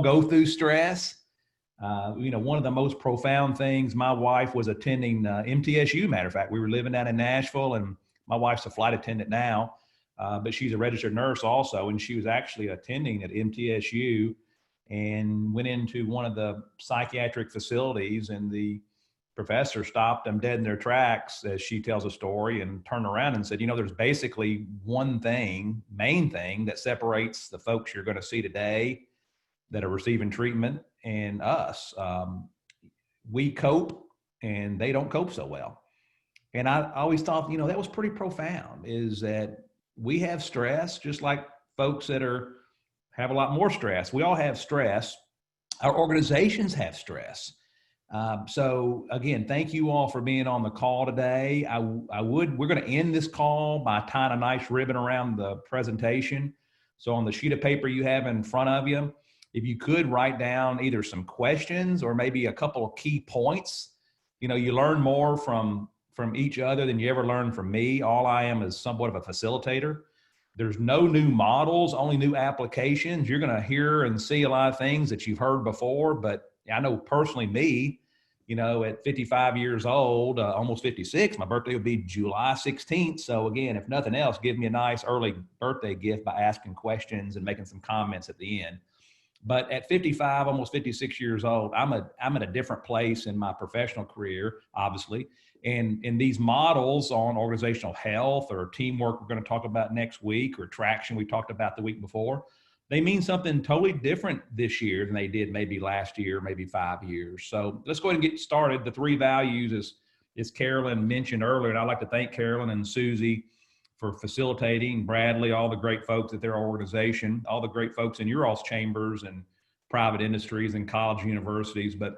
go through stress. One of the most profound things, my wife was attending MTSU. Matter of fact, we were living down in Nashville, and my wife's a flight attendant now, but she's a registered nurse also, and she was actually attending at MTSU and went into one of the psychiatric facilities, and the professor stopped them dead in their tracks as she tells a story and turned around and said, there's basically one thing, main thing that separates the folks you're going to see today that are receiving treatment and us. We cope and they don't cope so well. And I always thought, that was pretty profound, is that we have stress just like folks that have a lot more stress. We all have stress. Our organizations have stress. So again, thank you all for being on the call today. We're going to end this call by tying a nice ribbon around the presentation. So on the sheet of paper you have in front of you, if you could write down either some questions or maybe a couple of key points. You learn more from each other than you ever learn from me. All I am is somewhat of a facilitator. There's no new models, only new applications. You're going to hear and see a lot of things that you've heard before, but I know personally me, at 55 years old, almost 56, my birthday will be July 16th. So again, if nothing else, give me a nice early birthday gift by asking questions and making some comments at the end. But at 55, almost 56 years old, I'm at a different place in my professional career, obviously. And in these models on organizational health or teamwork we're going to talk about next week, or traction we talked about the week before, they mean something totally different this year than they did maybe last year, maybe 5 years. So let's go ahead and get started. The three values, as Carolyn mentioned earlier, and I'd like to thank Carolyn and Susie for facilitating, Bradley, all the great folks at their organization, all the great folks in your all's chambers and private industries and college universities. But,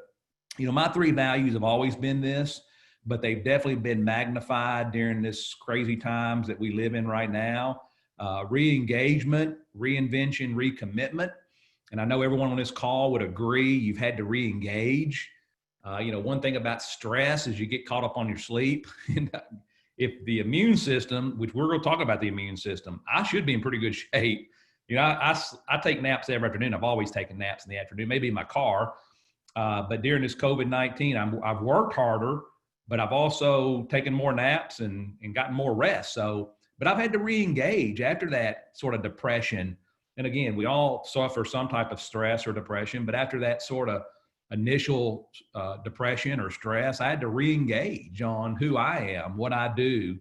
my three values have always been this, but they've definitely been magnified during this crazy times that we live in right now. Re-engagement, reinvention, recommitment. And I know everyone on this call would agree you've had to re-engage. One thing about stress is you get caught up on your sleep. If the immune system, which we're going to talk about the immune system, I should be in pretty good shape. I take naps every afternoon. I've always taken naps in the afternoon, maybe in my car. But during this COVID-19, I've worked harder, but I've also taken more naps and gotten more rest. But I've had to re-engage after that sort of depression. And again, we all suffer some type of stress or depression, but after that sort of initial depression or stress, I had to re-engage on who I am, what I do,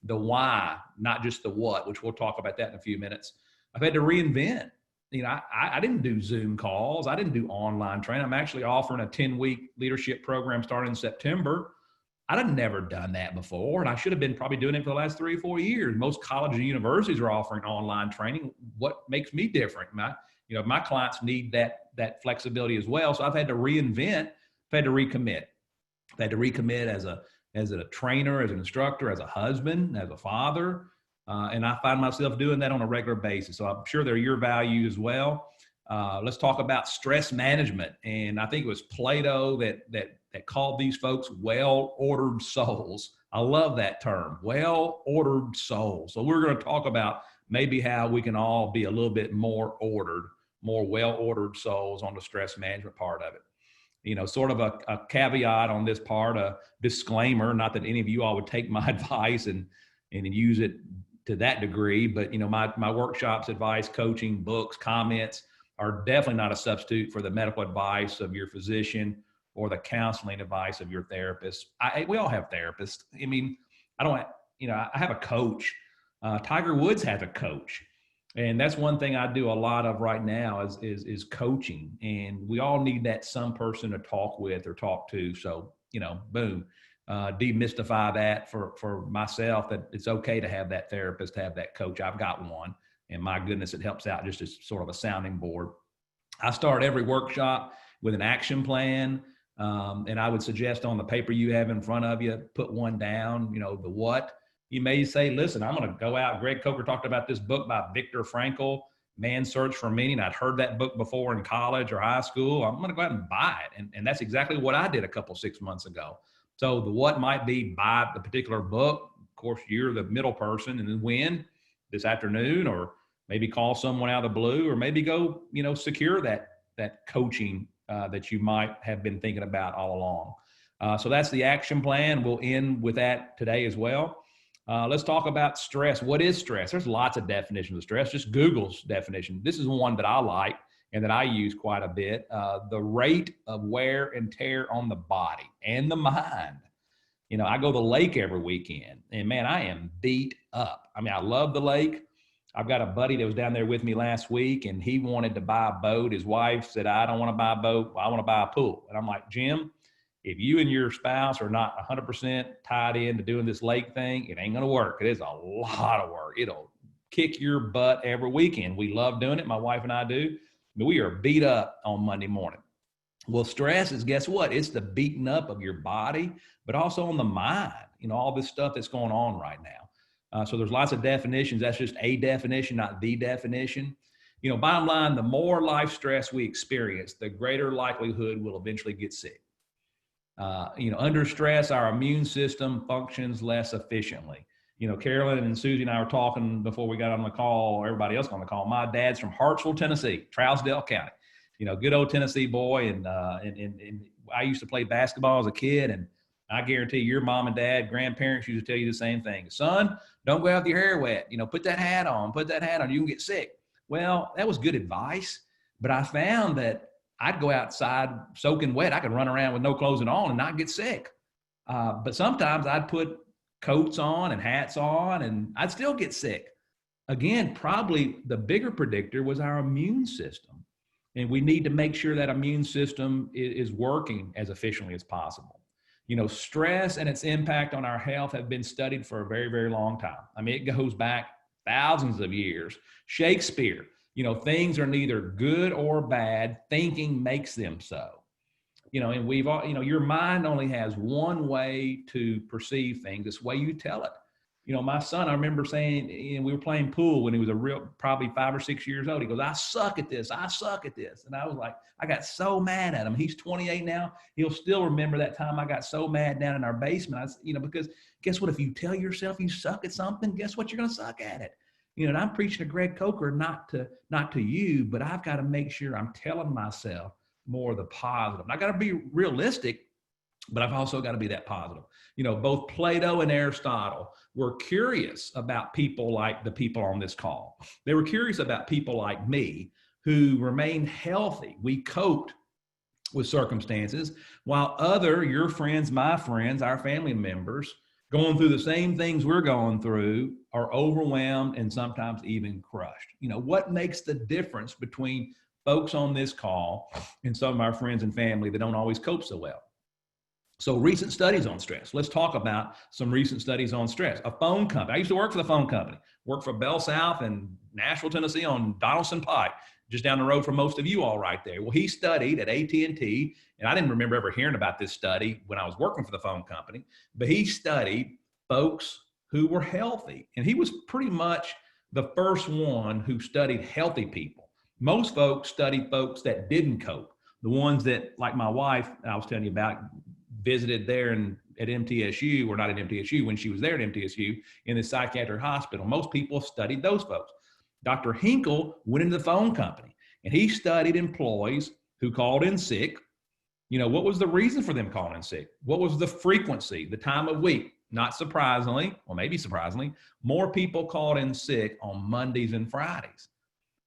the why, not just the what, which we'll talk about that in a few minutes. I've had to reinvent. I didn't do Zoom calls. I didn't do online training. I'm actually offering a 10-week leadership program starting in September. I'd never done that before, and I should have been probably doing it for the last 3 or 4 years. Most colleges and universities are offering online training. What makes me different? My clients need that flexibility as well. So I've had to reinvent, I've had to recommit. I've had to recommit as a trainer, as an instructor, as a husband, as a father. And I find myself doing that on a regular basis. So I'm sure they're your value as well. Let's talk about stress management. And I think it was Plato that called these folks well-ordered souls. I love that term, well-ordered souls. So we're going to talk about maybe how we can all be a little bit more ordered, more well-ordered souls on the stress management part of it. Sort of a caveat on this part, a disclaimer, not that any of you all would take my advice and use it to that degree, but my workshops, advice, coaching, books, comments are definitely not a substitute for the medical advice of your physician or the counseling advice of your therapist. We all have therapists. I have a coach. Tiger Woods has a coach. And that's one thing I do a lot of right now is coaching. And we all need that some person to talk with or talk to. So, boom, demystify that for myself, that it's okay to have that therapist, to have that coach. I've got one. And my goodness, it helps out just as sort of a sounding board. I start every workshop with an action plan. And I would suggest on the paper you have in front of you, put one down, the what. You may say, listen, I'm going to go out. Greg Coker talked about this book by Viktor Frankl, Man's Search for Meaning. I'd heard that book before in college or high school. I'm going to go out and buy it. And that's exactly what I did 6 months ago. So the what might be buy the particular book. Of course, you're the middle person. And then when? This afternoon, or maybe call someone out of the blue, or maybe go, secure that that coaching that you might have been thinking about all along. So that's the action plan. We'll end with that today as well. Let's talk about stress. What is stress? There's lots of definitions of stress. Just Google's definition. This is one that I like and that I use quite a bit. The rate of wear and tear on the body and the mind. You know, I go to the lake every weekend and man, I am beat up. I mean, I love the lake. I've got a buddy that was down there with me last week and he wanted to buy a boat. His wife said, I don't want to buy a boat. I want to buy a pool. And I'm like, Jim, if you and your spouse are not 100% tied into doing this lake thing, it ain't going to work. It is a lot of work. It'll kick your butt every weekend. We love doing it. My wife and I do. But we are beat up on Monday morning. Well, stress is, guess what? It's the beating up of your body, but also on the mind, you know, all this stuff that's going on right now. So there's lots of definitions. That's just a definition, not the definition. You know, bottom line, the more life stress we experience, the greater likelihood we'll eventually get sick. You know, under stress, our immune system functions less efficiently. You know, Carolyn and Susie and I were talking before we got on the call, or everybody else on the call. My dad's from Hartsville, Tennessee, Trousdale County. You know, good old Tennessee boy. And I used to play basketball as a kid, and I guarantee your mom and dad, grandparents used to tell you the same thing. Son, don't go out with your hair wet. You know, put that hat on, you can get sick. Well, that was good advice, but I found that I'd go outside soaking wet. I could run around with no clothes on and not get sick. But sometimes I'd put coats on and hats on and I'd still get sick. Again, probably the bigger predictor was our immune system. And we need to make sure that immune system is working as efficiently as possible. You know, stress and its impact on our health have been studied for a very, very long time. I mean, it goes back thousands of years. Shakespeare, you know, things are neither good or bad. Thinking makes them so. You know, and we've all, you know, your mind only has one way to perceive things. It's the way you tell it. You know, my son, I remember saying, you know, we were playing pool when he was probably 5 or 6 years old. He goes, I suck at this. I suck at this. And I was like, I got so mad at him. He's 28 now. He'll still remember that time I got so mad down in our basement. You know, because guess what? If you tell yourself you suck at something, guess what? You're going to suck at it. You know, and I'm preaching to Greg Coker, not to you, but I've got to make sure I'm telling myself more of the positive. I got to be realistic, but I've also got to be that positive. You know, both Plato and Aristotle were curious about people like the people on this call. They were curious about people like me who remained healthy. We coped with circumstances while your friends, my friends, our family members going through the same things we're going through are overwhelmed and sometimes even crushed. You know, what makes the difference between folks on this call and some of our friends and family that don't always cope so well? So recent studies on stress. Let's talk about some recent studies on stress. A phone company. I used to work for the phone company. Worked for Bell South in Nashville, Tennessee on Donaldson Pike, just down the road from most of you all right there. Well, he studied at AT&T, and I didn't remember ever hearing about this study when I was working for the phone company, but he studied folks who were healthy. And he was pretty much the first one who studied healthy people. Most folks studied folks that didn't cope. The ones that, like my wife, I was telling you about, visited there at MTSU, or not at MTSU, when she was there at MTSU in the psychiatric hospital. Most people studied those folks. Dr. Hinkle went into the phone company and he studied employees who called in sick. You know, what was the reason for them calling in sick? What was the frequency, the time of week? Not surprisingly, or maybe surprisingly, more people called in sick on Mondays and Fridays.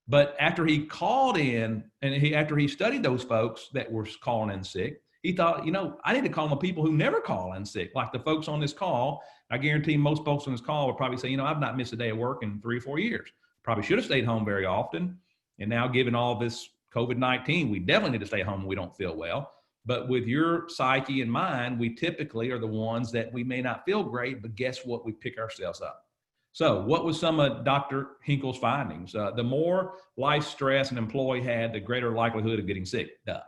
But after he called in and after he studied those folks that were calling in sick, he thought, you know, I need to call the people who never call in sick, like the folks on this call. I guarantee most folks on this call would probably say, you know, I've not missed a day of work in 3 or 4 years. Probably should have stayed home very often. And now, given all this COVID-19, we definitely need to stay home when we don't feel well. But with your psyche in mind, we typically are the ones that we may not feel great, but guess what? We pick ourselves up. So what was some of Dr. Hinkle's findings? The more life stress an employee had, the greater likelihood of getting sick. Duh.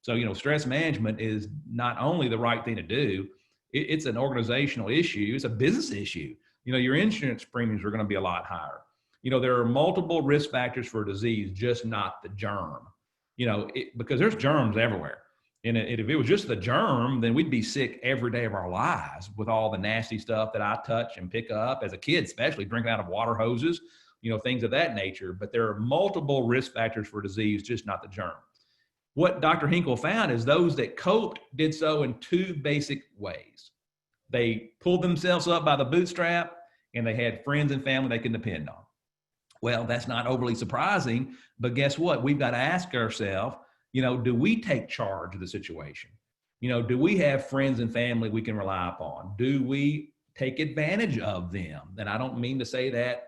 So, you know, stress management is not only the right thing to do, it's an organizational issue. It's a business issue. You know, your insurance premiums are going to be a lot higher. You know, there are multiple risk factors for disease, just not the germ, you know, because there's germs everywhere. And if it was just the germ, then we'd be sick every day of our lives with all the nasty stuff that I touch and pick up as a kid, especially drinking out of water hoses, you know, things of that nature. But there are multiple risk factors for disease, just not the germ. What Dr. Hinkle found is those that coped did so in two basic ways. They pulled themselves up by the bootstrap, and they had friends and family they can depend on. Well, that's not overly surprising, but guess what? We've got to ask ourselves, do we take charge of the situation? Do we have friends and family we can rely upon? Do we take advantage of them? And I don't mean to say that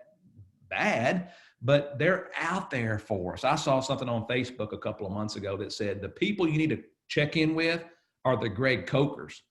bad, but they're out there for us. I saw something on Facebook a couple of months ago that said the people you need to check in with are the Greg Cokers,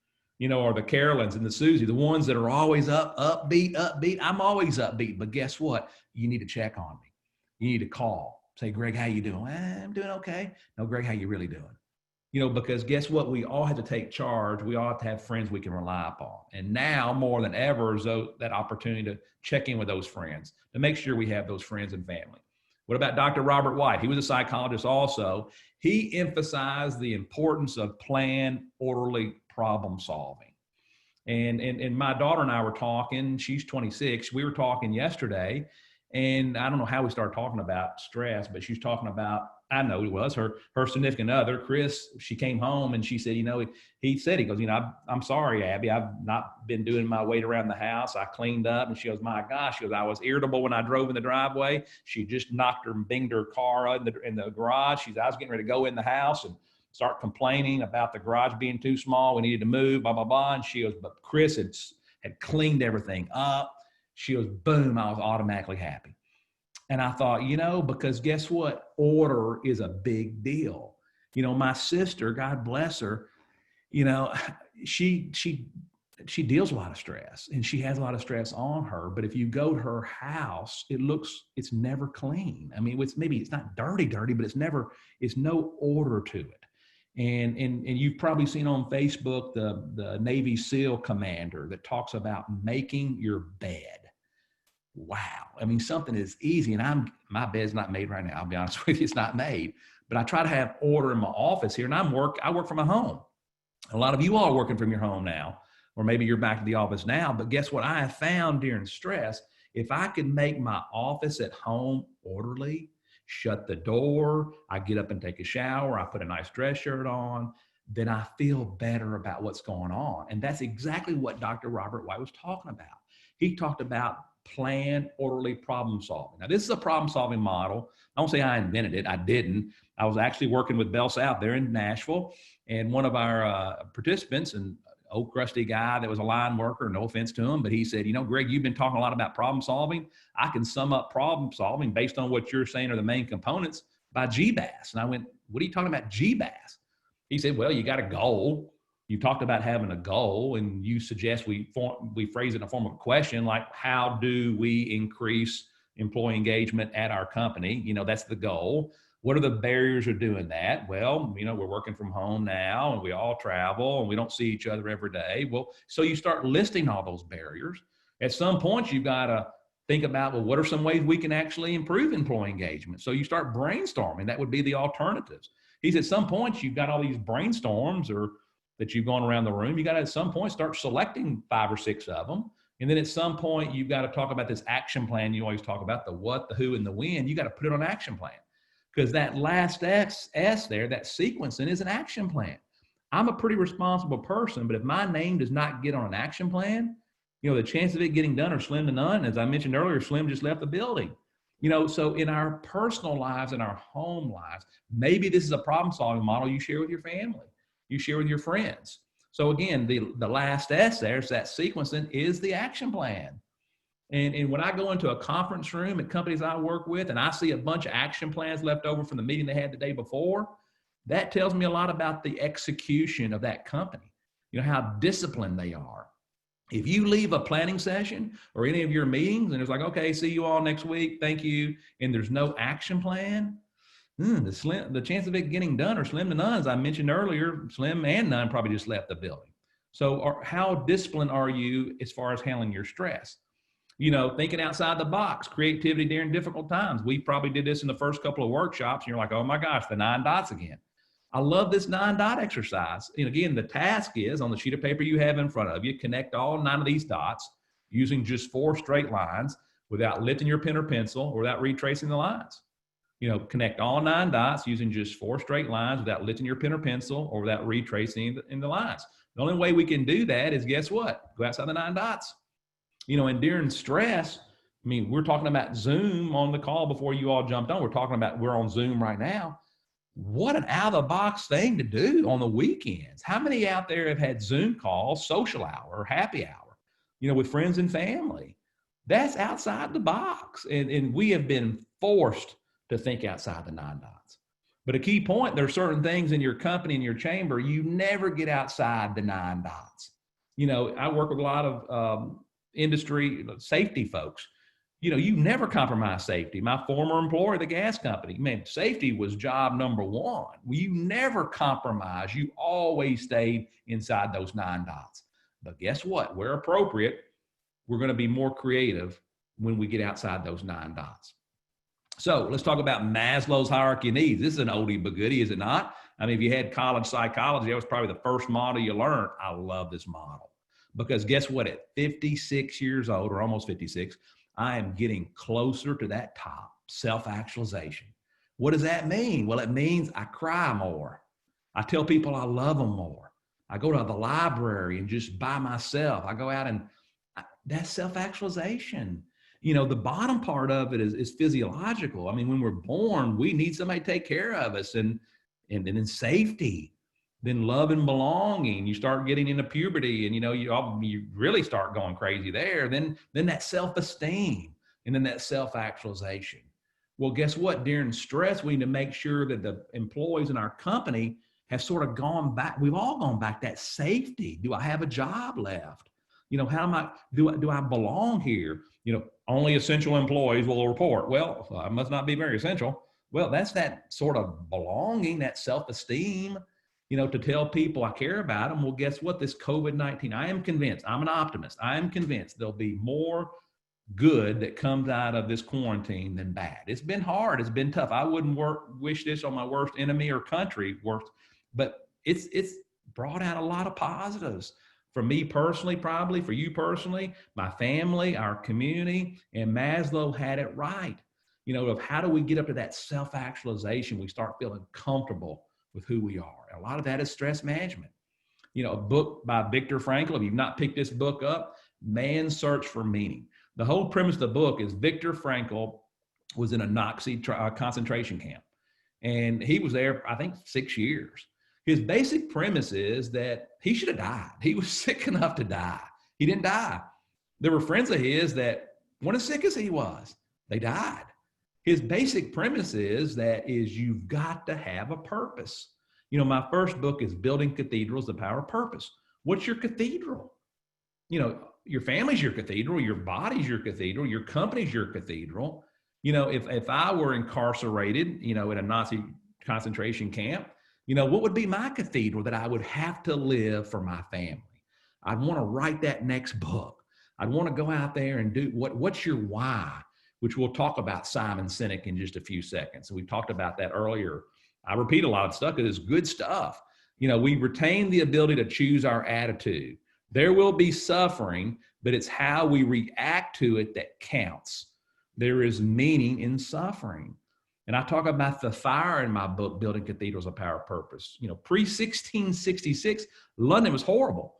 or the Carolines and the Susie, the ones that are always upbeat. I'm always upbeat, but guess what? You need to check on me. You need to call. Say, Greg, how you doing? I'm doing okay. No, Greg, how you really doing? Because guess what? We all have to take charge. We all have to have friends we can rely upon. And now more than ever is that opportunity to check in with those friends, to make sure we have those friends and family. What about Dr. Robert White? He was a psychologist also. He emphasized the importance of planned, orderly problem solving. And my daughter and I were talking, she's 26. We were talking yesterday, and I don't know how we started talking about stress, but she's talking about, I know it was her significant other, Chris. She came home and she said, he goes, I'm sorry, Abby, I've not been doing my weight around the house. I cleaned up. And she goes, my gosh, she goes, I was irritable when I drove in the driveway. She just knocked her and binged her car in the garage. I was getting ready to go in the house and start complaining about the garage being too small. We needed to move, blah, blah, blah. And she goes, but Chris had cleaned everything up. She goes, boom, I was automatically happy. And I thought, because guess what? Order is a big deal. My sister, God bless her, she deals with a lot of stress, and she has a lot of stress on her. But if you go to her house, it's never clean. I mean, maybe it's not dirty, but it's no order to it. And you've probably seen on Facebook the Navy SEAL commander that talks about making your bed. Wow. I mean, something is easy, and my bed's not made right now. I'll be honest with you, it's not made, but I try to have order in my office here, and I work from my home. A lot of you all are working from your home now, or maybe you're back to the office now, but guess what? I have found during stress, if I can make my office at home orderly, shut the door, I get up and take a shower, I put a nice dress shirt on, then I feel better about what's going on. And that's exactly what Dr. Robert White was talking about. He talked about planned, orderly problem solving. Now, this is a problem solving model. I don't say I invented it. I didn't. I was actually working with Bell South there in Nashville, and one of our participants, an old crusty guy that was a line worker, no offense to him, but he said, Greg, you've been talking a lot about problem solving. I can sum up problem solving based on what you're saying are the main components by GBAS. And I went, what are you talking about GBAS? He said, well, you got a goal. You talked about having a goal, and you suggest we phrase it in a form of a question, like, how do we increase employee engagement at our company? That's the goal. What are the barriers of doing that? Well, we're working from home now, and we all travel, and we don't see each other every day. Well, so you start listing all those barriers. At some point, you've got to think about, well, what are some ways we can actually improve employee engagement? So you start brainstorming. That would be the alternatives. He said, at some point, you've got all these brainstorms that you've gone around the room. You got to, at some point, start selecting 5 or 6 of them. And then at some point, you've got to talk about this action plan. You always talk about the what, the who, and the when. You got to put it on action plan, because that last S there, that sequencing, is an action plan. I'm a pretty responsible person, but if my name does not get on an action plan, the chance of it getting done are slim to none. As I mentioned earlier, Slim just left the building. So in our personal lives, in our home lives, maybe this is a problem-solving model you share with your family. You share with your friends. So again, the last S there is that sequencing is the action plan. And when I go into a conference room at companies I work with, and I see a bunch of action plans left over from the meeting they had the day before, that tells me a lot about the execution of that company, how disciplined they are. If you leave a planning session or any of your meetings and it's like, okay, see you all next week, thank you, and there's no action plan, the chance of it getting done are slim to none. As I mentioned earlier, slim and none probably just left the building. So how disciplined are you as far as handling your stress? Thinking outside the box, creativity during difficult times. We probably did this in the first couple of workshops, and you're like, oh my gosh, the 9 dots again. I love this 9 dot exercise. And again, the task is on the sheet of paper you have in front of you, connect all 9 of these dots using just 4 straight lines without lifting your pen or pencil or without retracing the lines. Connect all 9 dots using just 4 straight lines without lifting your pen or pencil or without retracing in the lines. The only way we can do that is, guess what? Go outside the 9 dots. And during stress, I mean, we're talking about Zoom on the call before you all jumped on. We're on Zoom right now. What an out of the box thing to do on the weekends. How many out there have had Zoom calls, social hour or happy hour, with friends and family? That's outside the box. And we have been forced to think outside the 9 dots. But a key point, there are certain things in your company, in your chamber, you never get outside the 9 dots. I work with a lot of industry safety folks. You never compromise safety. My former employer, the gas company, man, safety was job number 1. You never compromise. You always stayed inside those 9 dots. But guess what? Where appropriate, we're going to be more creative when we get outside those 9 dots. So let's talk about Maslow's hierarchy of needs. This is an oldie but goodie, is it not? I mean, if you had college psychology, that was probably the first model you learned. I love this model because guess what? At 56 years old, or almost 56, I am getting closer to that top, self-actualization. What does that mean? Well, it means I cry more. I tell people I love them more. I go to the library and just by myself. I go out and that's self-actualization. The bottom part of it is physiological. I mean, when we're born, we need somebody to take care of us and then safety, then love and belonging. You start getting into puberty and, you really start going crazy there. Then that self-esteem and then that self-actualization. Well, guess what? During stress, we need to make sure that the employees in our company have sort of gone back. We've all gone back. That safety. Do I have a job left? Do I belong here? Only essential employees will report. Well, I must not be very essential. Well, that's that sort of belonging, that self-esteem, to tell people I care about them. Well, guess what? This COVID-19, I am convinced, I'm an optimist. I am convinced there'll be more good that comes out of this quarantine than bad. It's been hard. It's been tough. I wouldn't wish this on my worst enemy or country worst, but it's brought out a lot of positives. For me personally, probably for you personally, my family, our community, and Maslow had it right. Of how do we get up to that self-actualization? We start feeling comfortable with who we are. A lot of that is stress management. A book by Viktor Frankl, if you've not picked this book up, Man's Search for Meaning. The whole premise of the book is Viktor Frankl was in a Nazi concentration camp. And he was there, I think, 6 years. His basic premise is that he should have died. He was sick enough to die. He didn't die. There were friends of his that weren't as sick as he was. They died. His basic premise is you've got to have a purpose. My first book is Building Cathedrals, The Power of Purpose. What's your cathedral? Your family's your cathedral, your body's your cathedral, your company's your cathedral. If I were incarcerated, in a Nazi concentration camp, what would be my cathedral that I would have to live for my family? I'd want to write that next book. I'd want to go out there and do what's your why, which we'll talk about Simon Sinek in just a few seconds. So we talked about that earlier. I repeat a lot of stuff because it's good stuff. We retain the ability to choose our attitude. There will be suffering, but it's how we react to it that counts. There is meaning in suffering. And I talk about the fire in my book, Building Cathedrals, A Power of Purpose. Pre-1666, London was horrible.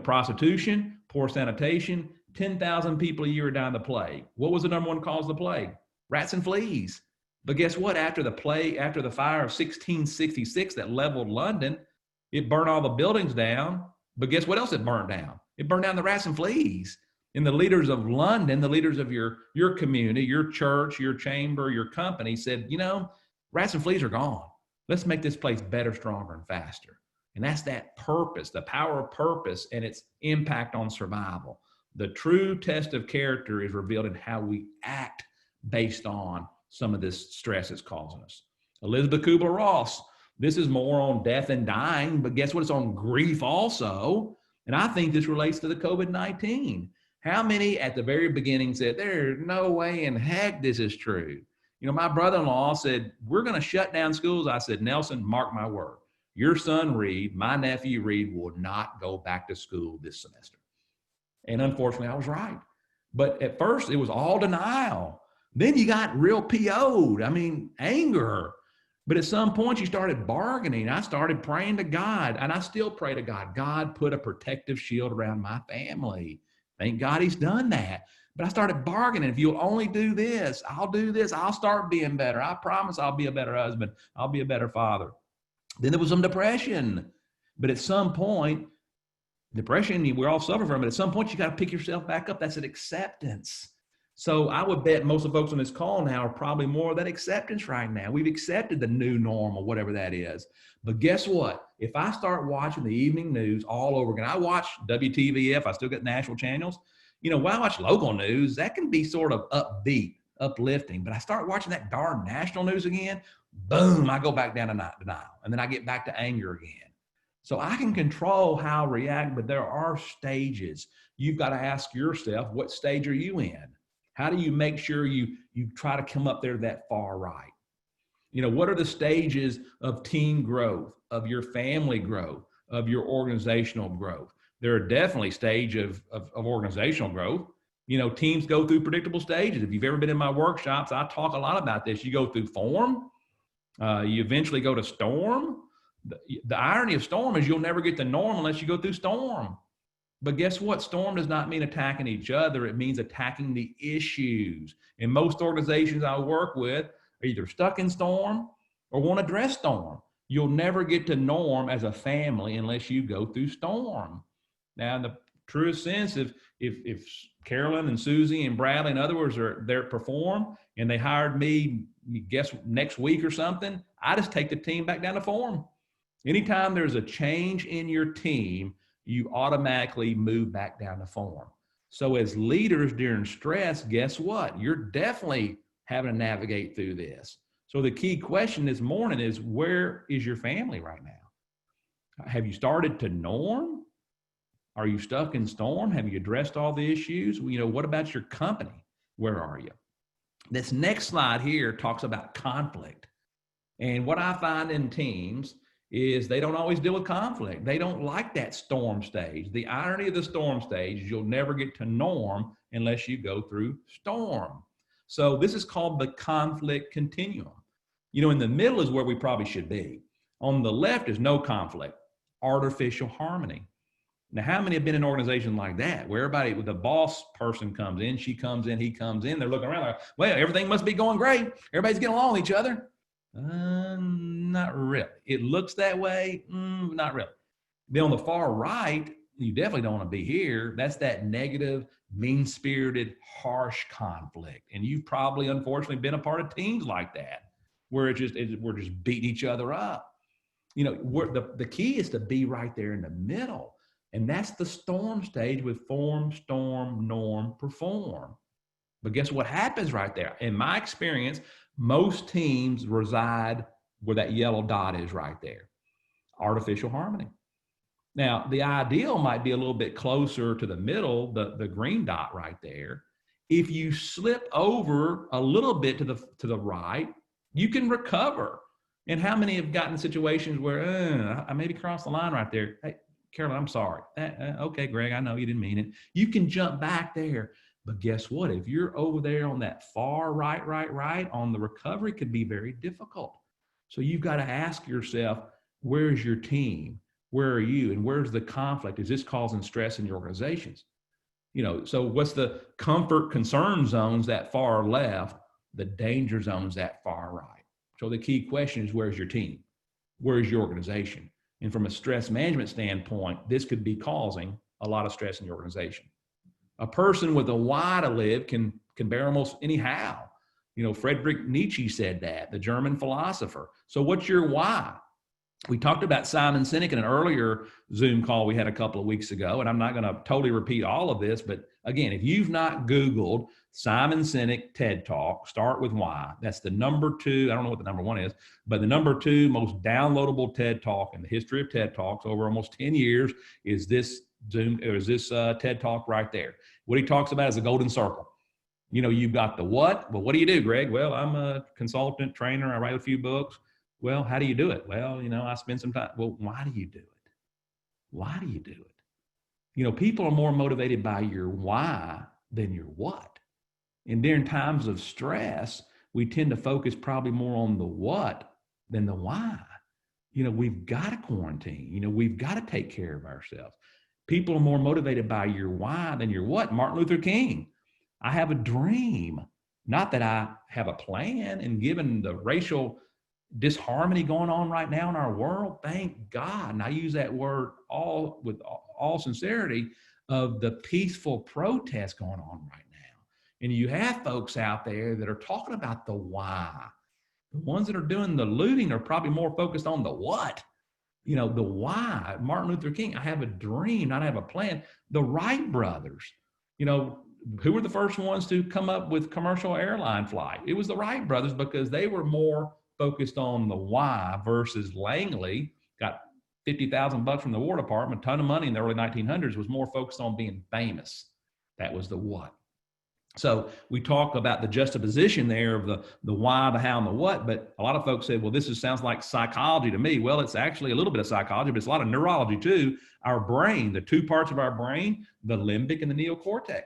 Prostitution, poor sanitation, 10,000 people a year died of the plague. What was the number 1 cause of the plague? Rats and fleas. But guess what? After the fire of 1666 that leveled London, it burned all the buildings down. But guess what else it burned down? It burned down the rats and fleas. And the leaders of London, the leaders of your community, your church, your chamber, your company said, rats and fleas are gone. Let's make this place better, stronger, and faster. And that's that purpose, the power of purpose and its impact on survival. The true test of character is revealed in how we act based on some of this stress it's causing us. Elizabeth Kubler-Ross, this is more on death and dying, but guess what? It's on grief also. And I think this relates to the COVID-19. How many at the very beginning said, there's no way in heck this is true? My brother-in-law said, we're going to shut down schools. I said, Nelson, mark my word. Your son Reed, my nephew Reed, will not go back to school this semester. And unfortunately, I was right. But at first, it was all denial. Then you got real PO'd. I mean, anger. But at some point, you started bargaining. I started praying to God, and I still pray to God. God, put a protective shield around my family. Thank God He's done that. But I started bargaining. If you'll only do this, I'll do this. I'll start being better. I promise I'll be a better husband. I'll be a better father. Then there was some depression. But at some point, depression, we're all suffering from it. At some point, you got to pick yourself back up. That's an acceptance. So I would bet most of the folks on this call now are probably more of that acceptance right now. We've accepted the new normal, whatever that is. But guess what? If I start watching the evening news all over again, I watch WTVF, I still get national channels. You know, when I watch local news, that can be sort of upbeat, uplifting. But I start watching that darn national news again, boom, I go back down to denial. And then I get back to anger again. So I can control how I react, but there are stages. You've got to ask yourself, what stage are you in? How do you make sure you try to come up there that far right? You know, what are the stages of team growth, of your family growth, of your organizational growth? There are definitely stages of organizational growth. You know, teams go through predictable stages. If you've ever been in my workshops, I talk a lot about this. You go through form, you eventually go to storm. The irony of storm is you'll never get to norm unless you go through storm. But guess what? Storm does not mean attacking each other. It means attacking the issues. And most organizations I work with are either stuck in storm or want to address storm. You'll never get to norm as a family unless you go through storm. Now, in the truest sense, if Carolyn and Susie and Bradley and others are there to perform and they hired me, guess next week or something, I just take the team back down to form. Anytime there's a change in your team, you automatically move back down to form. So as leaders during stress, guess what? You're definitely having to navigate through this. So the key question this morning is, where is your family right now? Have you started to norm? Are you stuck in storm? Have you addressed all the issues? You know, what about your company? Where are you? This next slide here talks about conflict. And what I find in teams is they don't always deal with conflict. They don't like that storm stage. The irony of the storm stage is you'll never get to norm unless you go through storm. So this is called the conflict continuum. You know, in the middle is where we probably should be. On the left is no conflict, artificial harmony. Now, how many have been in an organization like that, where everybody, the boss person comes in, she comes in, he comes in, they're looking around like, well, everything must be going great. Everybody's getting along with each other. Not really. It looks that way. Not really. Then on the far right, you definitely don't want to be here. That's that negative, mean-spirited, harsh conflict. And you've probably, unfortunately, been a part of teams like that, where we're just beating each other up. You know, the key is to be right there in the middle. And that's the storm stage with form, storm, norm, perform. But guess what happens right there? In my experience, most teams reside where that yellow dot is right there, artificial harmony. Now, the ideal might be a little bit closer to the middle, the green dot right there. If you slip over a little bit to the right, you can recover. And how many have gotten situations where I maybe crossed the line right there? Hey, Carolyn, I'm sorry. Okay, Greg, I know you didn't mean it. You can jump back there. But guess what? If you're over there on that far right on the recovery, could be very difficult. So you've got to ask yourself, where's your team? Where are you? And where's the conflict? Is this causing stress in your organizations? You know, so what's the comfort concern zones that far left, the danger zones that far right? So the key question is, where's your team? Where's your organization? And from a stress management standpoint, this could be causing a lot of stress in your organization. A person with a why to live can bear almost anyhow. You know, Friedrich Nietzsche said that, the German philosopher. So what's your why? We talked about Simon Sinek in an earlier Zoom call we had a couple of weeks ago, and I'm not going to totally repeat all of this, but again, if you've not Googled Simon Sinek TED Talk, start with why. That's the number 2, I don't know what the number 1 is, but the number 2 most downloadable TED Talk in the history of TED Talks over almost 10 years is this TED Talk right there. What he talks about is a golden circle. You know, you've got the what. Well, what do you do, Greg? Well, I'm a consultant, trainer. I write a few books. Well, how do you do it? Well, you know, I spend some time. Well, why do you do it? Why do you do it? You know, people are more motivated by your why than your what. And during times of stress, we tend to focus probably more on the what than the why. We've got to quarantine. We've got to take care of ourselves. People are more motivated by your why than your what. Martin Luther King, I have a dream, not that I have a plan. And given the racial disharmony going on right now in our world, thank God, and I use that word with all sincerity, of the peaceful protest going on right now. And you have folks out there that are talking about the why. The ones that are doing the looting are probably more focused on the what. The why. Martin Luther King, I have a dream, not have a plan. The Wright brothers, who were the first ones to come up with commercial airline flight? It was the Wright brothers, because they were more focused on the why, versus Langley got $50,000 from the War Department, a ton of money in the early 1900s, was more focused on being famous. That was the what. So we talk about the juxtaposition there of the why, the how, and the what, but a lot of folks say, well, sounds like psychology to me. Well, it's actually a little bit of psychology, but it's a lot of neurology too. Our brain, the two parts of our brain, the limbic and the neocortex.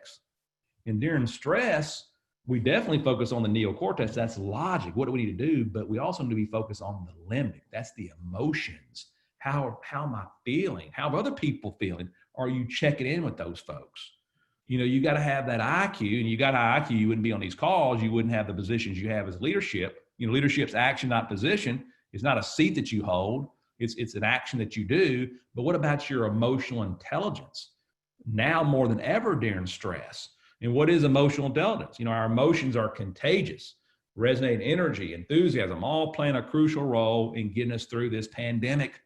And during stress, we definitely focus on the neocortex. That's logic. What do we need to do? But we also need to be focused on the limbic. That's the emotions. How am I feeling? How are other people feeling? Are you checking in with those folks? You got to have that IQ, and you got IQ, you wouldn't be on these calls. You wouldn't have the positions you have as leadership. Leadership's action, not position. It's not a seat that you hold. It's an action that you do. But what about your emotional intelligence? Now more than ever during stress. And what is emotional intelligence? Our emotions are contagious. Resonating energy, enthusiasm, all playing a crucial role in getting us through this pandemic.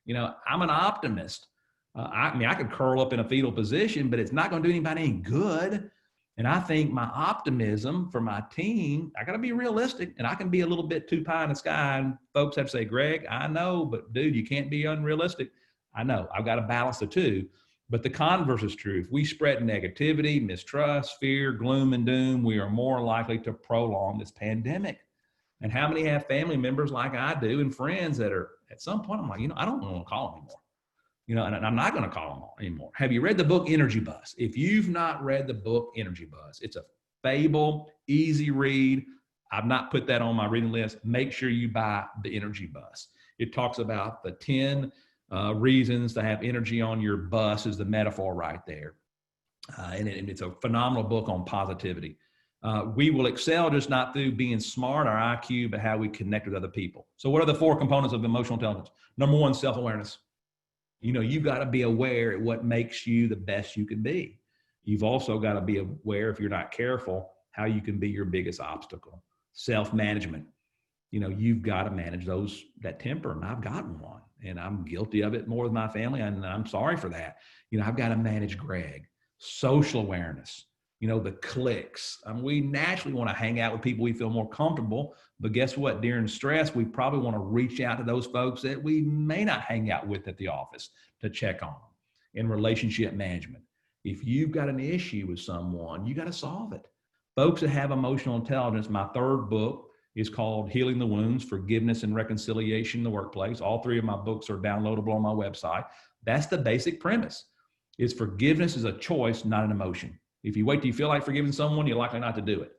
I'm an optimist. I could curl up in a fetal position, but it's not going to do anybody any good. And I think my optimism for my team, I got to be realistic, and I can be a little bit too pie in the sky. And folks have to say, Greg, I know, but dude, you can't be unrealistic. I know I've got to balance the two, but the converse is true. If we spread negativity, mistrust, fear, gloom, and doom, we are more likely to prolong this pandemic. And how many have family members like I do and friends that are at some point, I'm like, I don't want to call anymore. And I'm not going to call them anymore. Have you read the book Energy Bus? If you've not read the book Energy Bus, it's a fable, easy read. I've not put that on my reading list. Make sure you buy the Energy Bus. It talks about the 10 reasons to have energy on your bus, is the metaphor right there. And it's a phenomenal book on positivity. We will excel just not through being smart, our IQ, but how we connect with other people. So what are the 4 components of emotional intelligence? Number 1, self-awareness. You got to be aware of what makes you the best you can be. You've also got to be aware, if you're not careful, how you can be your biggest obstacle. Self-management. You've got to manage that temper, and I've gotten one, and I'm guilty of it more with my family, and I'm sorry for that. I've got to manage Greg. Social awareness. The cliques. We naturally want to hang out with people we feel more comfortable, but guess what? During stress, we probably want to reach out to those folks that we may not hang out with at the office to check on them. In relationship management, if you've got an issue with someone, you got to solve it. Folks that have emotional intelligence, my 3rd book is called Healing the Wounds, Forgiveness and Reconciliation in the Workplace. All 3 of my books are downloadable on my website. That's the basic premise, is forgiveness is a choice, not an emotion. If you wait till you feel like forgiving someone, you're likely not to do it.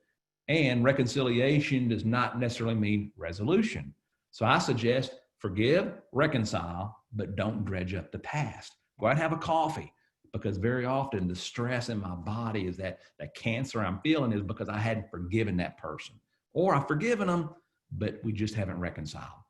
And reconciliation does not necessarily mean resolution. So I suggest forgive, reconcile, but don't dredge up the past. Go out and have a coffee, because very often the stress in my body is that cancer I'm feeling is because I hadn't forgiven that person. Or I've forgiven them, but we just haven't reconciled.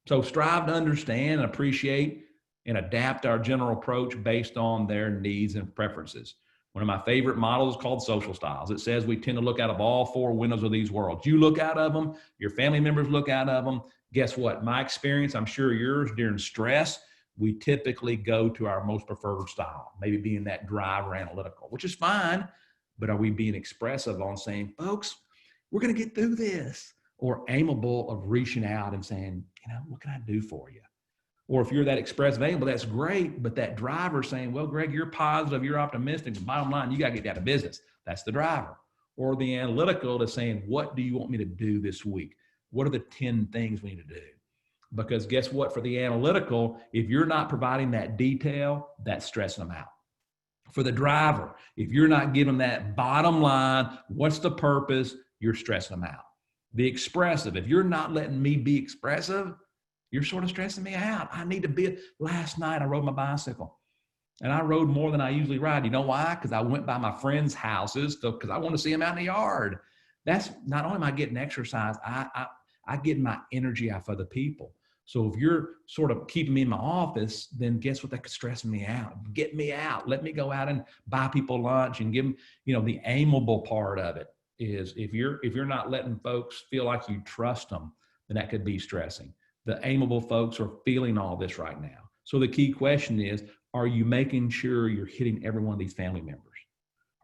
So strive to understand and appreciate and adapt our general approach based on their needs and preferences. One of my favorite models is called social styles. It says we tend to look out of all 4 windows of these worlds. You look out of them, your family members look out of them. Guess what? My experience, I'm sure yours, during stress, we typically go to our most preferred style, maybe being that drive or analytical, which is fine, but are we being expressive on saying, folks, we're going to get through this, or amiable of reaching out and saying, what can I do for you? Or if you're that expressive, amiable, that's great. But that driver saying, well, Greg, you're positive, you're optimistic. The bottom line, you got to get out of business. That's the driver. Or the analytical is saying, what do you want me to do this week? What are the 10 things we need to do? Because guess what? For the analytical, if you're not providing that detail, that's stressing them out. For the driver, if you're not giving that bottom line, what's the purpose, you're stressing them out. The expressive, if you're not letting me be expressive, you're sort of stressing me out. I need to be. Last night I rode my bicycle and I rode more than I usually ride. You know why? Because I went by my friends' houses because I want to see them out in the yard. That's not only am I getting exercise, I get my energy out for other people. So if you're sort of keeping me in my office, then guess what? That could stress me out. Get me out. Let me go out and buy people lunch and give them, the amiable part of it is if you're not letting folks feel like you trust them, then that could be stressing. The amiable folks are feeling all this right now. So the key question is, are you making sure you're hitting every one of these family members?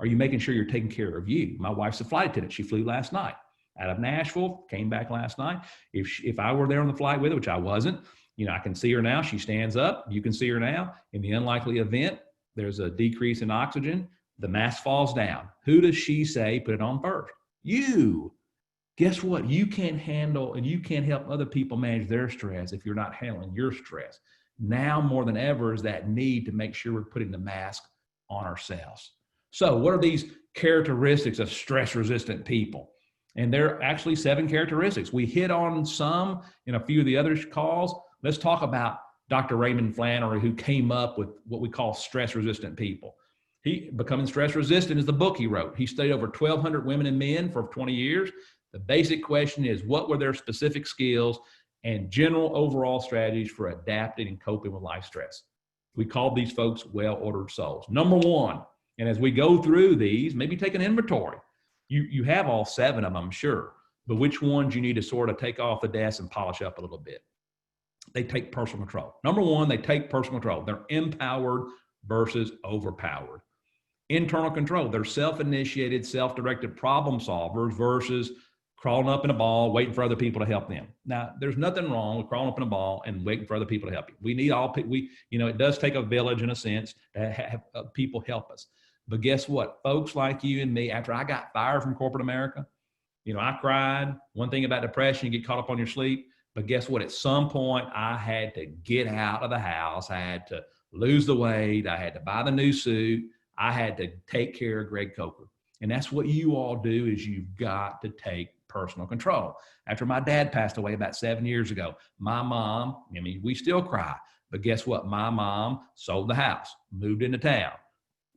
Are you making sure you're taking care of you? My wife's a flight attendant. She flew last night out of Nashville, came back last night. If I were there on the flight with her, which I wasn't, I can see her now. She stands up. You can see her now. In the unlikely event, there's a decrease in oxygen. The mask falls down. Who does she say put it on first? You. Guess what? You can't handle and you can't help other people manage their stress if you're not handling your stress. Now more than ever is that need to make sure we're putting the mask on ourselves. So what are these characteristics of stress-resistant people? And there are actually 7 characteristics. We hit on some in a few of the other calls. Let's talk about Dr. Raymond Flannery, who came up with what we call stress-resistant people. Becoming Stress-Resistant is the book he wrote. He studied over 1,200 women and men for 20 years. The basic question is, what were their specific skills and general overall strategies for adapting and coping with life stress? We call these folks well-ordered souls. Number 1, and as we go through these, maybe take an inventory. You have all 7 of them, I'm sure, but which ones you need to sort of take off the desk and polish up a little bit? They take personal control. Number 1, they take personal control. They're empowered versus overpowered. Internal control, they're self-initiated, self-directed problem solvers versus crawling up in a ball, waiting for other people to help them. Now, there's nothing wrong with crawling up in a ball and waiting for other people to help you. We need all people, it does take a village in a sense to have people help us. But guess what? Folks like you and me, after I got fired from corporate America, I cried. One thing about depression, you get caught up on your sleep. But guess what? At some point, I had to get out of the house. I had to lose the weight. I had to buy the new suit. I had to take care of Greg Coker. And that's what you all do is you've got to take personal control. After my dad passed away about 7 years ago, my mom, we still cry. But guess what? My mom sold the house, moved into town,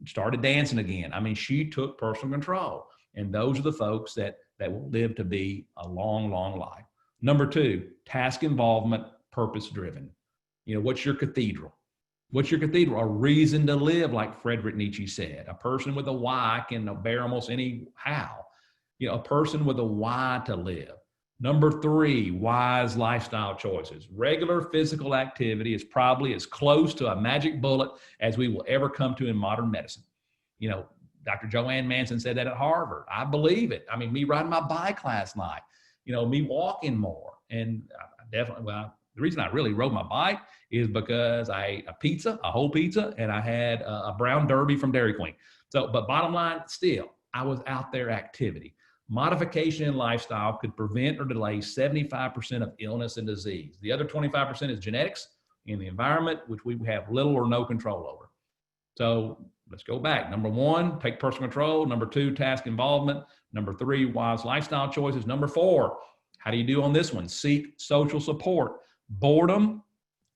started dancing again. She took personal control. And those are the folks that will live to be a long, long life. Number 2, task involvement, purpose driven. What's your cathedral? What's your cathedral? A reason to live, like Friedrich Nietzsche said. A person with a why can bear almost any how. A person with a why to live. Number 3, wise lifestyle choices. Regular physical activity is probably as close to a magic bullet as we will ever come to in modern medicine. Dr. Joanne Manson said that at Harvard. I believe it. Me riding my bike last night, me walking more. And definitely, the reason I really rode my bike is because I ate a whole pizza, and I had a brown derby from Dairy Queen. So, but bottom line, still, I was out there activity. Modification in lifestyle could prevent or delay 75% of illness and disease. The other 25% is genetics and the environment, which we have little or no control over. So let's go back. Number 1, take personal control. Number 2, task involvement. Number 3, wise lifestyle choices. Number 4, how do you do on this one? Seek social support. Boredom,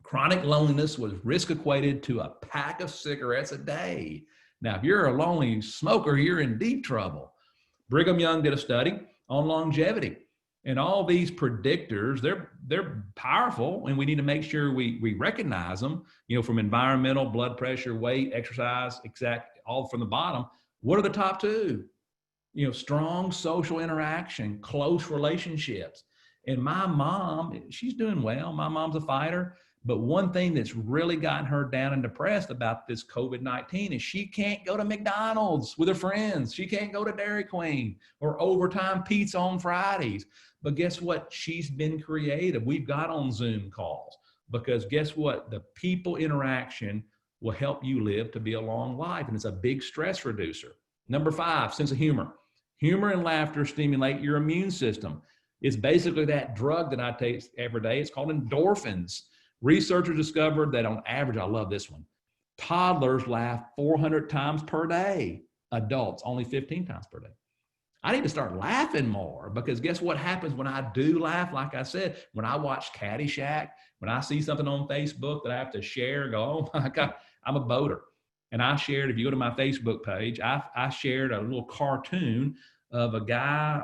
chronic loneliness was risk equated to a pack of cigarettes a day. Now, if you're a lonely smoker, you're in deep trouble. Brigham Young did a study on longevity, and all these predictors, they're powerful, and we need to make sure we recognize them, from environmental, blood pressure, weight, exercise, all from the bottom. What are the top 2? Strong social interaction, close relationships. And my mom, she's doing well. My mom's a fighter. But one thing that's really gotten her down and depressed about this COVID-19 is she can't go to McDonald's with her friends. She can't go to Dairy Queen or overtime pizza on Fridays. But guess what? She's been creative. We've got on Zoom calls because guess what? The people interaction will help you live to be a long life. And it's a big stress reducer. Number 5, sense of humor. Humor and laughter stimulate your immune system. It's basically that drug that I take every day. It's called endorphins. Researchers discovered that on average, I love this one, Toddlers laugh 400 times per day. Adults only 15 times per day. I need to start laughing more, because guess what happens when I do laugh? Like I said, when I watch Caddyshack, when I see something on Facebook that I have to share and go, oh my God, I'm a boater. And I shared, if you go to my Facebook page, I shared a little cartoon of a guy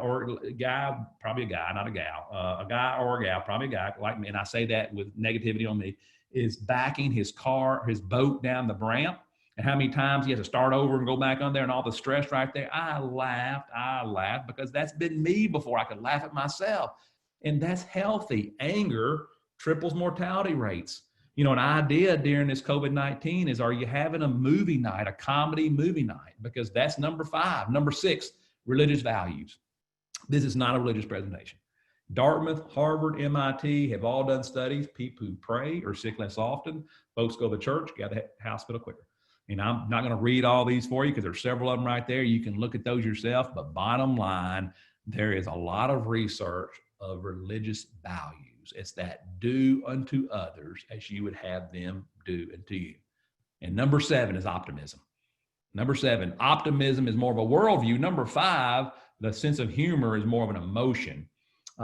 probably a guy, not a gal, a guy or a gal, probably a guy like me. And I say that with negativity on me, is backing his boat down the ramp, and how many times he has to start over and go back on there, and all the stress right there. I laughed because that's been me before. I could laugh at myself. And that's healthy. Anger triples mortality rates. You know, an idea during this COVID-19 is, are you having a movie night, a comedy movie night? Because that's number 5. Number 6, religious values. This is not a religious presentation. Dartmouth, Harvard, MIT have all done studies. People who pray are sick less often. Folks go to church, get out of the hospital quicker. And I'm not going to read all these for you because there's several of them right there. You can look at those yourself. But bottom line, there is a lot of research of religious values. It's that do unto others as you would have them do unto you. And number 7 is optimism. Number 7, optimism is more of a worldview. Number 5, the sense of humor is more of an emotion.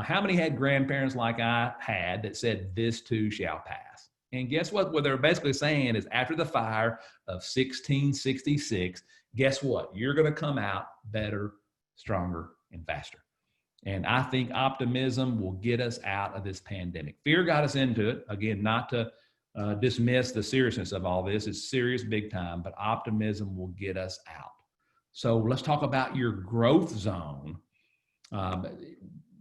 How many had grandparents like I had that said, this too shall pass? And guess what? What they're basically saying is, after the fire of 1666, guess what? You're going to come out better, stronger, and faster. And I think optimism will get us out of this pandemic. Fear got us into it. Again, not to dismiss the seriousness of all this. It's serious, big time, but optimism will get us out. So let's talk about your growth zone.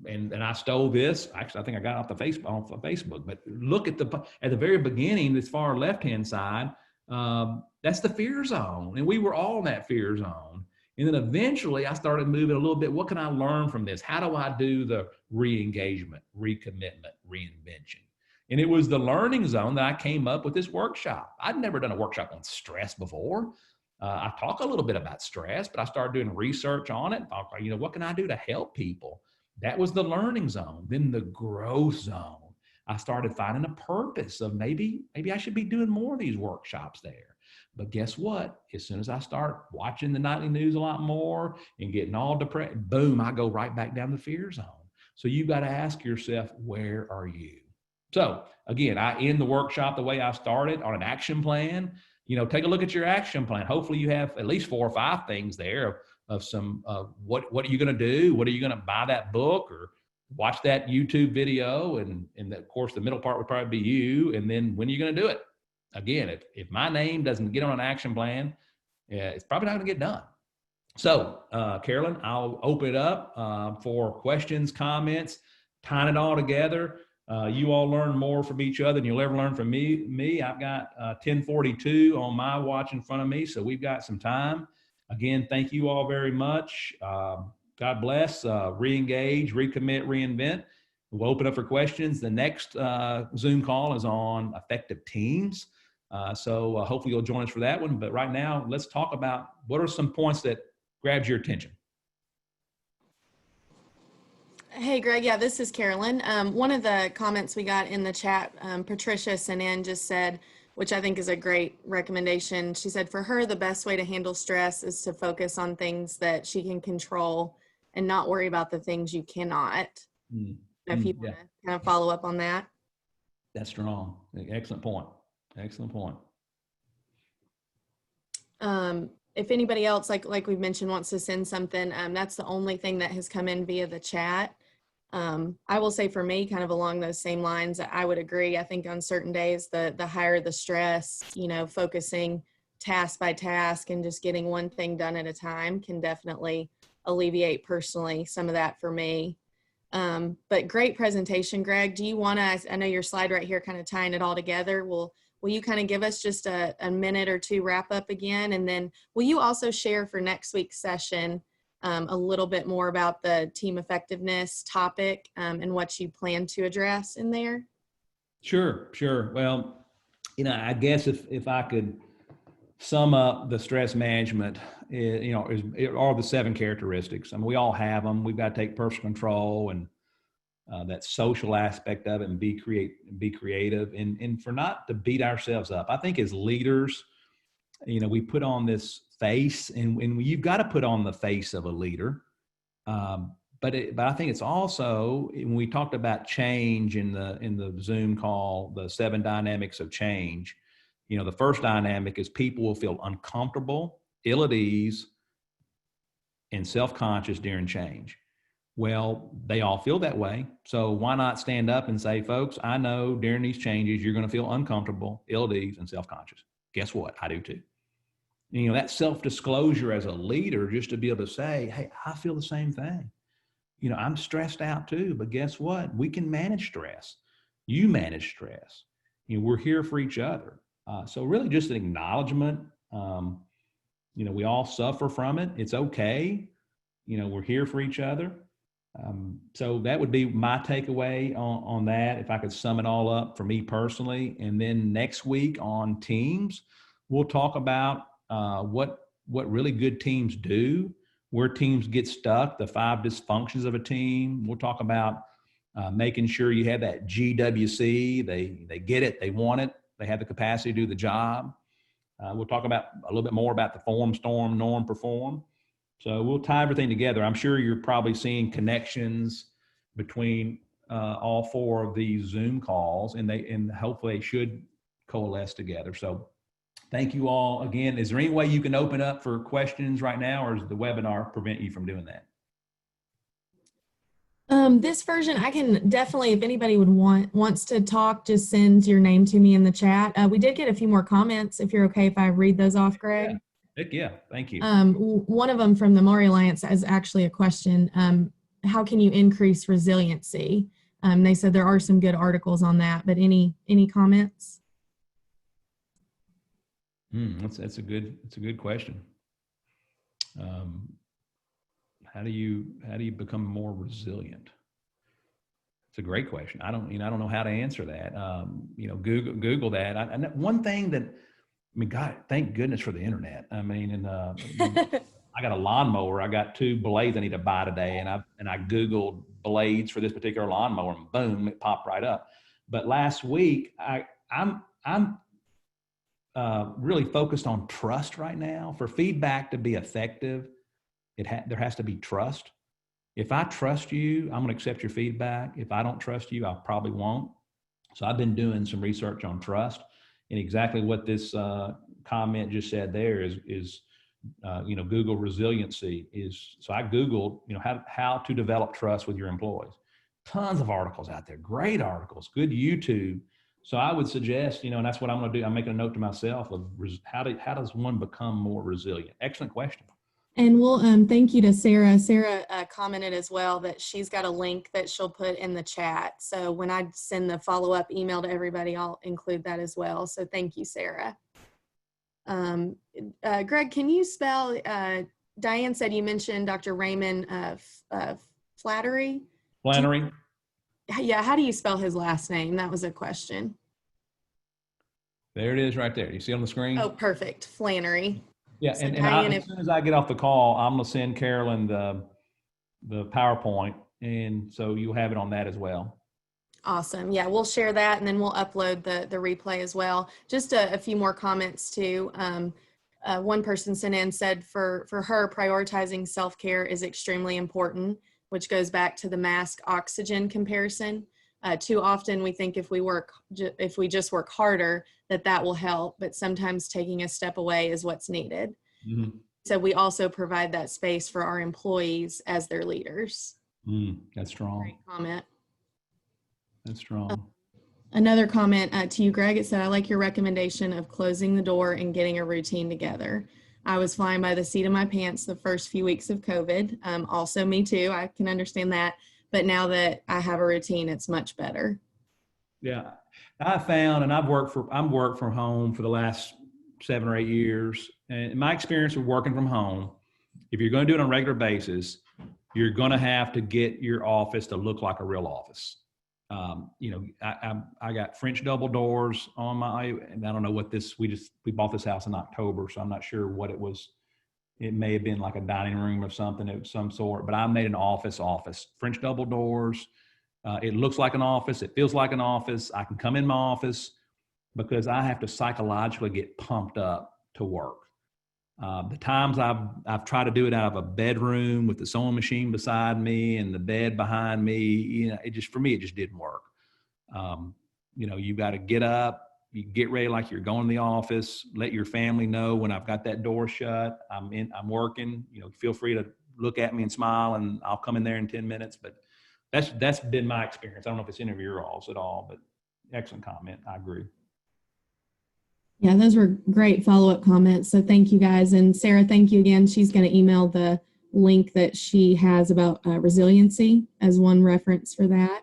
And I stole this. Actually, I think I got it off of Facebook. But look at the very beginning, this far left-hand side, that's the fear zone. And we were all in that fear zone. And then eventually I started moving a little bit. What can I learn from this? How do I do the re-engagement, recommitment, reinvention? And it was the learning zone that I came up with this workshop. I'd never done a workshop on stress before. I talk a little bit about stress, but I started doing research on it. You know, what can I do to help people? That was the learning zone. Then the growth zone. I started finding a purpose of maybe I should be doing more of these workshops there. But guess what? As soon as I start watching the nightly news a lot more and getting all depressed, boom, I go right back down the fear zone. So you've got to ask yourself, where are you? So again, I end the workshop the way I started, on an action plan. You know, take a look at your action plan. Hopefully you have at least 4 or 5 things there of some, what are you going to do? What are you going to buy that book or watch that YouTube video? And of course, the middle part would probably be you. And then when are you going to do it? Again, if my name doesn't get on an action plan, it's probably not going to get done. So, Carolyn, I'll open it up for questions, comments, tying it all together. You all learn more from each other than you'll ever learn from me. I've got 10:42 on my watch in front of me, so we've got some time. Again, thank you all very much. God bless. Re-engage, recommit, reinvent. We'll open up for questions. The next Zoom call is on effective teams. So hopefully you'll join us for that one. But right now, let's talk about what are some points that grabs your attention. Hey, Greg. Yeah, this is Carolyn. One of the comments we got in the chat, Patricia sent in, just said, which I think is a great recommendation. She said for her, the best way to handle stress is to focus on things that she can control and not worry about the things you cannot. If you want to kind of follow up on that. That's strong. Excellent point. Excellent point. If anybody else, like we've mentioned, wants to send something, that's the only thing that has come in via the chat. I will say for me, kind of along those same lines, I would agree. I think on certain days, the higher the stress, you know, focusing task by task and just getting one thing done at a time can definitely alleviate personally some of that for me. But great presentation, Greg. Do you want to, I know your slide right here kind of tying it all together. Will you kind of give us just a minute or two wrap up again? And then will you also share for next week's session a little bit more about the team effectiveness topic and what you plan to address in there? Sure. Well, you know, I guess if I could sum up the stress management, you know, are the 7 characteristics. I mean, we all have them. We've got to take personal control and that social aspect of it and be creative and for not to beat ourselves up. I think as leaders, we put on this face, and you've got to put on the face of a leader. But I think it's also, when we talked about change in the Zoom call, the 7 dynamics of change, the first dynamic is people will feel uncomfortable, ill at ease, and self-conscious during change. Well, they all feel that way. So why not stand up and say, folks, I know during these changes, you're going to feel uncomfortable, ill at ease, and self-conscious. Guess what? I do too. That self-disclosure as a leader, just to be able to say, hey, I feel the same thing. I'm stressed out too, but guess what? We can manage stress. You manage stress. We're here for each other. So really just an acknowledgement. We all suffer from it. It's okay. We're here for each other. So that would be my takeaway on that, if I could sum it all up for me personally. And then next week on teams, we'll talk about what really good teams do, where teams get stuck, the 5 dysfunctions of a team. We'll talk about making sure you have that GWC. They get it, they want it, they have the capacity to do the job. We'll talk about a little bit more about the form, storm, norm, perform. So we'll tie everything together. I'm sure you're probably seeing connections between all 4 of these Zoom calls, and hopefully they should coalesce together. So thank you all again. Is there any way you can open up for questions right now, or does the webinar prevent you from doing that? This version, I can definitely, if anybody wants to talk, just send your name to me in the chat. We did get a few more comments, if you're okay if I read those off, Greg. Yeah, thank you. One of them from the Maury Alliance is actually a question. How can you increase resiliency? They said there are some good articles on that, but any comments? That's a good question. How do you become more resilient? It's a great question. I don't know how to answer that. Google that. And one thing that, God, thank goodness for the internet. I got a lawnmower. I got 2 blades I need to buy today, and I Googled blades for this particular lawnmower, and boom, it popped right up. But last week, I'm really focused on trust right now. For feedback to be effective, there has to be trust. If I trust you, I'm going to accept your feedback. If I don't trust you, I probably won't. So I've been doing some research on trust, and exactly what this comment just said there is Google resiliency is. So I Googled, how to develop trust with your employees. Tons of articles out there, great articles, good YouTube. So I would suggest, and that's what I'm going to do. I'm making a note to myself of how does one become more resilient? Excellent question. And we'll thank you to Sarah. Sarah commented as well that she's got a link that she'll put in the chat. So when I send the follow-up email to everybody, I'll include that as well. So thank you, Sarah. Greg, can you spell, Diane said you mentioned Dr. Raymond Flannery. Flannery? Yeah, how do you spell his last name? That was a question. There it is right there. You see on the screen? Oh, perfect. Flannery. Yeah, so as soon as I get off the call, I'm going to send Carolyn the PowerPoint, and so you'll have it on that as well. Awesome. Yeah, we'll share that, and then we'll upload the replay as well. Just a few more comments too. One person sent in, said for her, prioritizing self-care is extremely important, which goes back to the mask oxygen comparison. Too often we think if we just work harder, that will help, but sometimes taking a step away is what's needed. Mm-hmm. So we also provide that space for our employees as their leaders. That's strong. Great comment. That's strong. Another comment to you, Greg. It said, I like your recommendation of closing the door and getting a routine together. I was flying by the seat of my pants the first few weeks of COVID. Also me too. I can understand that. But now that I have a routine, it's much better. Yeah, I found, and I've worked from home for the last 7 or 8 years. And in my experience with working from home, if you're going to do it on a regular basis, you're going to have to get your office to look like a real office. I got French double doors on and I don't know what we bought this house in October, so I'm not sure what it was. It may have been like a dining room or something of some sort, but I made an office, French double doors. It looks like an office. It feels like an office. I can come in my office because I have to psychologically get pumped up to work. The times I've tried to do it out of a bedroom with the sewing machine beside me and the bed behind me, you know, for me, it just didn't work. You know, you got to get up, you get ready like you're going to the office, let your family know when I've got that door shut, I'm working, you know, feel free to look at me and smile and I'll come in there in 10 minutes. But that's been my experience. I don't know if it's any of your all's at all, but excellent comment. I agree. Yeah, those were great follow-up comments. So thank you guys. And Sarah, thank you again. She's going to email the link that she has about resiliency as one reference for that.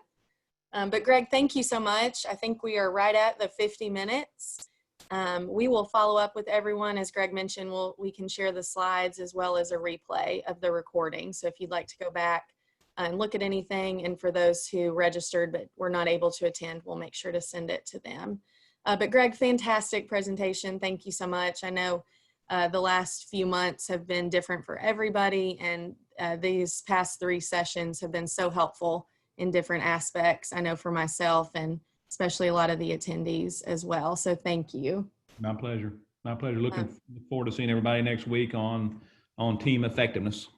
But Greg, thank you so much. I think we are right at the 50 minutes. We will follow up with everyone. As Greg mentioned, we can share the slides as well as a replay of the recording. So if you'd like to go back and look at anything, and for those who registered but were not able to attend, we'll make sure to send it to them. But Greg, fantastic presentation. Thank you so much. I know the last few months have been different for everybody, and these past 3 sessions have been so helpful in different aspects. I know for myself and especially a lot of the attendees as well. So thank you. My pleasure. My pleasure. Looking forward to seeing everybody next week on team effectiveness.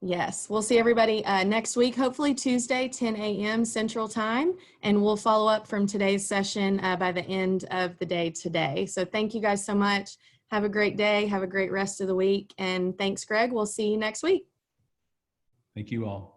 Yes, we'll see everybody next week, hopefully Tuesday, 10 a.m. Central Time, and we'll follow up from today's session by the end of the day today. So thank you guys so much. Have a great day. Have a great rest of the week. And thanks, Greg. We'll see you next week. Thank you all.